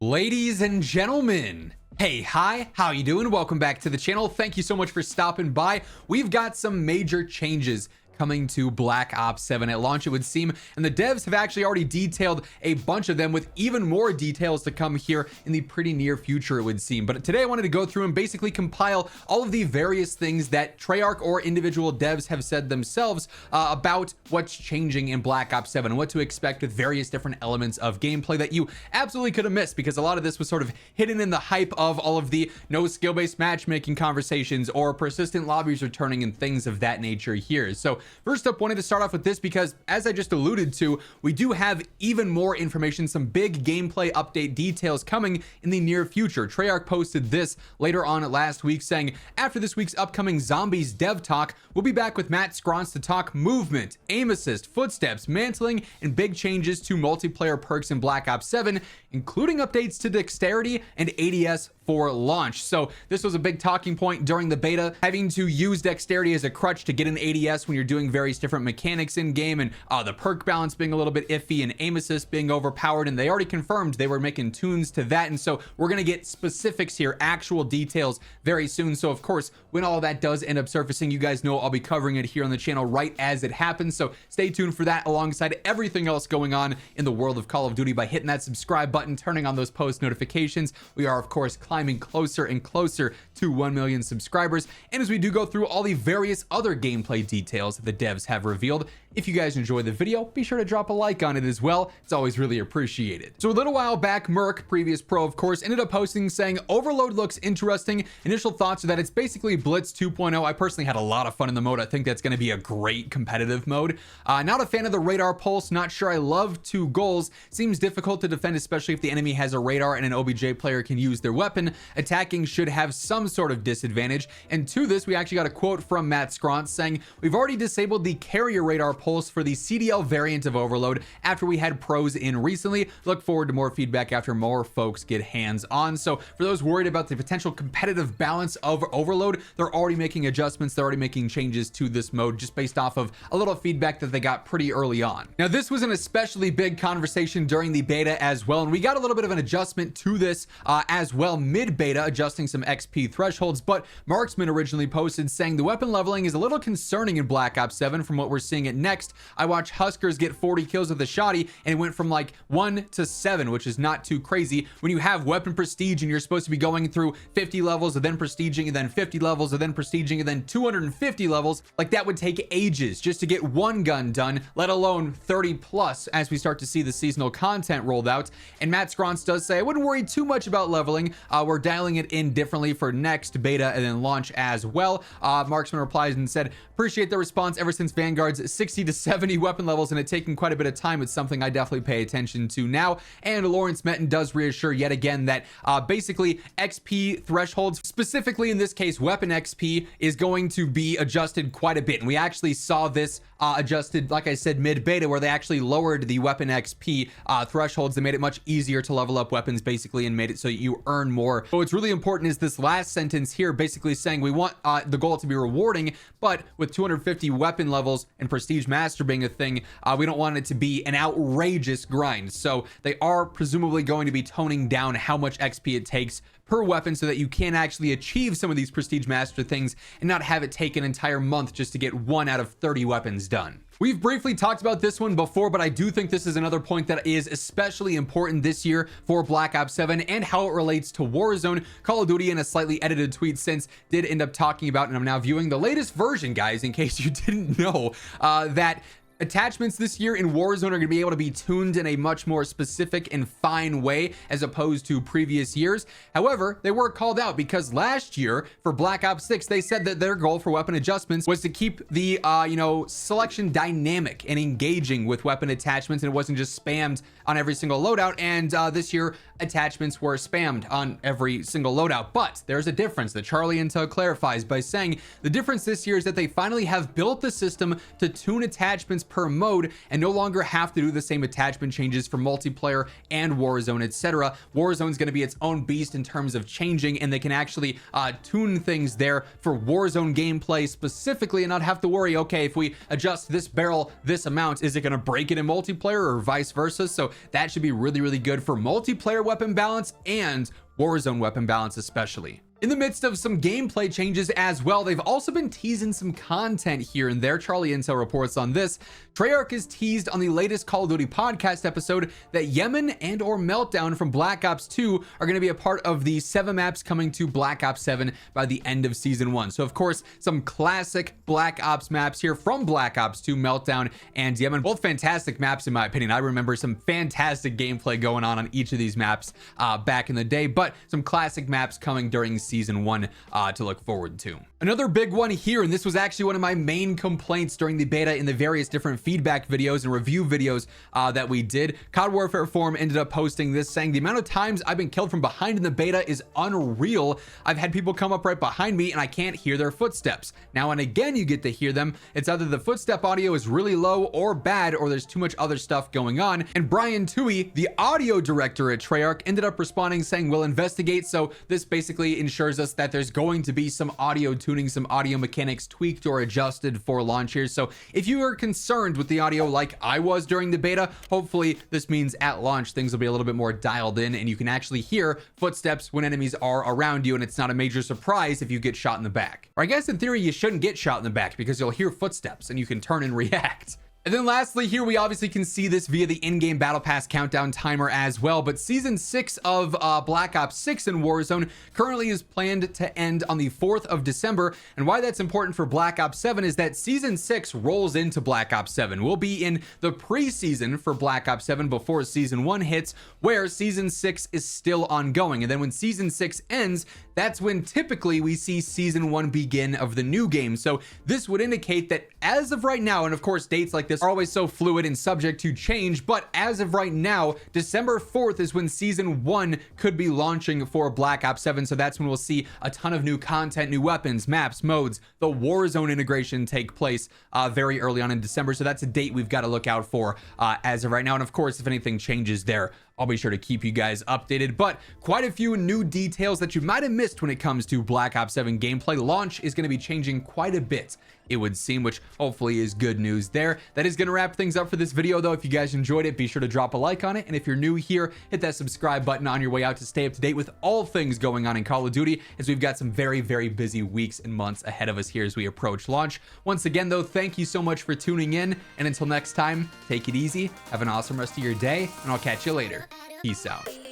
Ladies and gentlemen, hey, hi, how you doing? Welcome back to the channel. Thank you so much for stopping by. We've got some major changes coming to Black Ops 7 at launch, it would seem, and the devs have actually already detailed a bunch of them, with even more details to come here in the pretty near future, it would seem. But today I wanted to go through and basically compile all of the various things that Treyarch or individual devs have said themselves about what's changing in Black Ops 7 and what to expect with various different elements of gameplay that you absolutely could have missed, because a lot of this was sort of hidden in the hype of all of the no skill-based matchmaking conversations or persistent lobbies returning and things of that nature here. So first up, wanted to start off with this because, as I just alluded to, we do have even more information, some big gameplay update details coming in the near future. Treyarch posted this later on last week saying, after this week's upcoming Zombies dev talk, we'll be back with Matt Scrons to talk movement, aim assist, footsteps, mantling, and big changes to multiplayer perks in Black Ops 7, including updates to dexterity and ADS for launch. So this was a big talking point during the beta, having to use dexterity as a crutch to get an ADS when you're doing various different mechanics in game, and the perk balance being a little bit iffy and aim assist being overpowered, and they already confirmed they were making tunes to that. And so we're going to get specifics here, actual details very soon. So of course, when all of that does end up surfacing, you guys know I'll be covering it here on the channel right as it happens. So stay tuned for that, alongside everything else going on in the world of Call of Duty, by hitting that subscribe button, turning on those post notifications. We are of course climbing closer and closer to 1 million subscribers. And as we do go through all the various other gameplay details that the devs have revealed, if you guys enjoy the video, be sure to drop a like on it as well. It's always really appreciated. So a little while back, Merc, previous pro of course, ended up posting saying Overload looks interesting. Initial thoughts are that it's basically Blitz 2.0. I personally had a lot of fun in the mode. I think that's going to be a great competitive mode. Not a fan of the radar pulse. Not sure I love 2 goals. Seems difficult to defend, especially if the enemy has a radar and an OBJ player can use their weapon. Attacking should have some sort of disadvantage. And to this, we actually got a quote from Matt Scrons saying, we've already disabled the carrier radar pulse for the CDL variant of Overload after we had pros in recently. Look forward to more feedback after more folks get hands on. So for those worried about the potential competitive balance of Overload, they're already making adjustments. They're already making changes to this mode just based off of a little feedback that they got pretty early on. Now, this was an especially big conversation during the beta as well, and we got a little bit of an adjustment to this as well mid-beta, adjusting some XP thresholds. But Marksman originally posted saying the weapon leveling is a little concerning in Black Ops 7 from what we're seeing at Next. I watched Huskers get 40 kills with a shotty, and it went from like 1 to 7, which is not too crazy. When you have weapon prestige and you're supposed to be going through 50 levels and then prestiging and then 50 levels and then prestiging and then 250 levels, like that would take ages just to get one gun done, let alone 30 plus as we start to see the seasonal content rolled out. And Matt Scrons does say, I wouldn't worry too much about leveling. We're dialing it in differently for Next, beta, and then launch as well. Marksman replies and said, appreciate the response. Ever since Vanguard's 60 to 70 weapon levels and it taking quite a bit of time, it's something I definitely pay attention to now. And Lawrence Metten does reassure yet again that basically XP thresholds, specifically in this case weapon XP, is going to be adjusted quite a bit. And we actually saw this adjusted, like I said, mid-beta, where they actually lowered the weapon XP thresholds. They made it much easier to level up weapons basically and made it so you earn more. But what's really important is this last sentence here, basically saying we want the goal to be rewarding, but with 250 weapon levels and prestige master being a thing, we don't want it to be an outrageous grind. So they are presumably going to be toning down how much XP it takes per weapon so that you can actually achieve some of these prestige master things and not have it take an entire month just to get 1 out of 30 weapons done. We've briefly talked about this one before, but I do think this is another point that is especially important this year for Black Ops 7 and how it relates to Warzone. Call of Duty, in a slightly edited tweet since, did end up talking about, and I'm now viewing the latest version, guys, in case you didn't know, that attachments this year in Warzone are going to be able to be tuned in a much more specific and fine way as opposed to previous years. However, they were called out because last year for Black Ops 6, they said that their goal for weapon adjustments was to keep the, selection dynamic and engaging with weapon attachments, and it wasn't just spammed on every single loadout. And this year, attachments were spammed on every single loadout. But there's a difference that Charlie Intel clarifies by saying the difference this year is that they finally have built the system to tune attachments per mode and no longer have to do the same attachment changes for multiplayer and Warzone, etc. Warzone is going to be its own beast in terms of changing, and they can actually tune things there for Warzone gameplay specifically and not have to worry, okay, if we adjust this barrel this amount, is it going to break it in multiplayer or vice versa? So that should be really, really good for multiplayer weapon balance and Warzone weapon balance especially. In the midst of some gameplay changes as well, they've also been teasing some content here and there. Charlie Intel reports on this. Treyarch is teased on the latest Call of Duty podcast episode that Yemen and or Meltdown from Black Ops 2 are going to be a part of the 7 maps coming to Black Ops 7 by the end of season 1. So of course, some classic Black Ops maps here from Black Ops 2, Meltdown and Yemen. Both fantastic maps in my opinion. I remember some fantastic gameplay going on each of these maps back in the day, but some classic maps coming during season 1 to look forward to. Another big one here, and this was actually one of my main complaints during the beta in the various different feedback videos and review videos that we did. COD Warfare Forum ended up posting this saying, the amount of times I've been killed from behind in the beta is unreal. I've had people come up right behind me and I can't hear their footsteps. Now and again you get to hear them. It's either the footstep audio is really low or bad, or there's too much other stuff going on. And Brian Toohey, the audio director at Treyarch, ended up responding saying, we'll investigate. So this basically ensures us that there's going to be some audio tuning, some audio mechanics tweaked or adjusted for launch here. So if you are concerned with the audio like I was during the beta, hopefully this means at launch things will be a little bit more dialed in and you can actually hear footsteps when enemies are around you, and it's not a major surprise if you get shot in the back. Or I guess in theory you shouldn't get shot in the back because you'll hear footsteps and you can turn and react. And then lastly here, we obviously can see this via the in-game battle pass countdown timer as well, but season 6 of Black Ops 6 in Warzone currently is planned to end on the 4th of December. And why that's important for Black Ops 7 is that season 6 rolls into Black Ops 7. We'll be in the preseason for Black Ops 7 before season 1 hits, where season 6 is still ongoing. And then when season 6 ends, that's when typically we see season 1 begin of the new game. So this would indicate that as of right now, and of course dates like this are always so fluid and subject to change, but as of right now, December 4th is when season 1 could be launching for Black Ops 7. So that's when we'll see a ton of new content, new weapons, maps, modes, the Warzone integration take place very early on in December. So that's a date we've got to look out for as of right now. And of course, if anything changes there, I'll be sure to keep you guys updated. But quite a few new details that you might have missed when it comes to Black Ops 7 gameplay. Launch is going to be changing quite a bit, it would seem, which hopefully is good news there. That is going to wrap things up for this video though. If you guys enjoyed it, be sure to drop a like on it, and if you're new here, hit that subscribe button on your way out to stay up to date with all things going on in Call of Duty, as we've got some very, very busy weeks and months ahead of us here as we approach launch. Once again though, thank you so much for tuning in, and until next time, take it easy, have an awesome rest of your day, and I'll catch you later. Peace out.